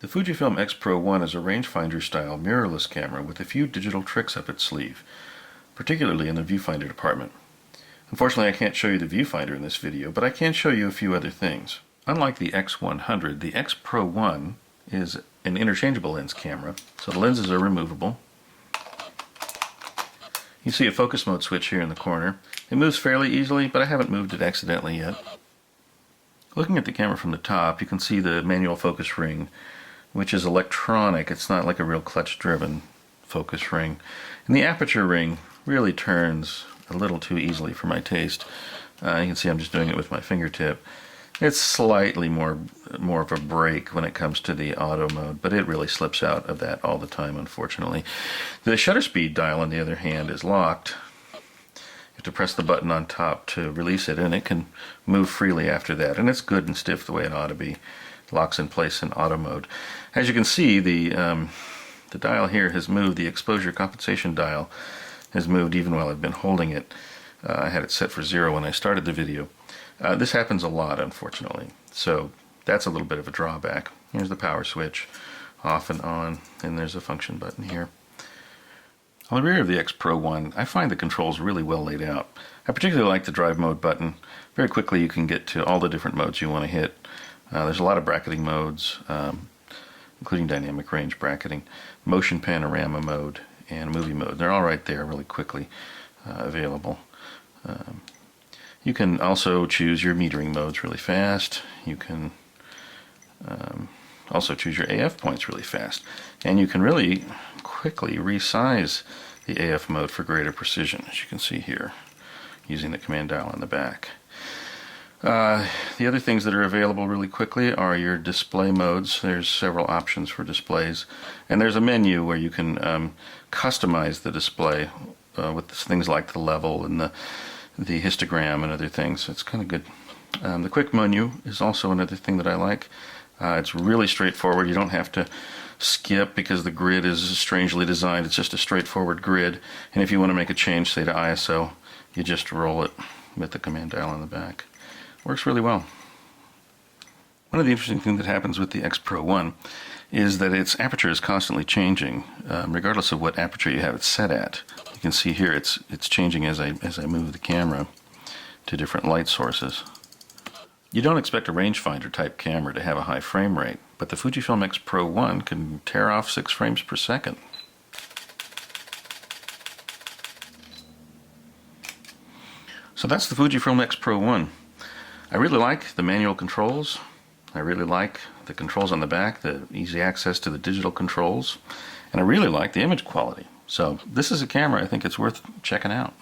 The Fujifilm X-Pro1 is a rangefinder style mirrorless camera with a few digital tricks up its sleeve, particularly in the viewfinder department. Unfortunately, I can't show you the viewfinder in this video, but I can show you a few other things. Unlike the X100, the X-Pro1 is an interchangeable lens camera, so the lenses are removable. You see a focus mode switch here in the corner. It moves fairly easily, but I haven't moved it accidentally yet. Looking at the camera from the top, you can see the manual focus ring, which is electronic. It's not like a real clutch-driven focus ring. And the aperture ring really turns a little too easily for my taste. You can see I'm just doing it with my fingertip. It's slightly more of a break when it comes to the auto mode, but it really slips out of that all the time, unfortunately. The shutter speed dial, on the other hand, is locked. You have to press the button on top to release it, and it can move freely after that. And it's good and stiff the way it ought to be. It locks in place in auto mode. As you can see, the dial here has moved. The exposure compensation dial has moved even while I've been holding it. I had it set for 0 when I started the video. This happens a lot, unfortunately, so that's a little bit of a drawback. Here's the power switch, off and on, and there's a function button here. On the rear of the X-Pro1, I find the controls really well laid out. I particularly like the drive mode button. Very quickly you can get to all the different modes you want to hit. There's a lot of bracketing modes, including dynamic range bracketing, motion panorama mode, and movie mode. They're all right there really quickly available. You can also choose your metering modes really fast. You can also choose your AF points really fast. And you can really quickly resize the AF mode for greater precision, as you can see here, using the command dial on the back. The other things that are available really quickly are your display modes. There's several options for displays. And there's a menu where you can customize the display with things like the level and the histogram and other things. It's kind of good. The quick menu is also another thing that I like. It's really straightforward. You don't have to skip because the grid is strangely designed. It's just a straightforward grid. And if you want to make a change, say to ISO, you just roll it with the command dial on the back. Works really well. One of the interesting things that happens with the X-Pro1 is that its aperture is constantly changing, regardless of what aperture you have it set at. You can see here it's changing as I move the camera to different light sources. You don't expect a rangefinder type camera to have a high frame rate, but the Fujifilm X-Pro1 can tear off 6 frames per second. So that's the Fujifilm X-Pro1. I really like the manual controls. I really like the controls on the back, the easy access to the digital controls, and I really like the image quality. So this is a camera I think it's worth checking out.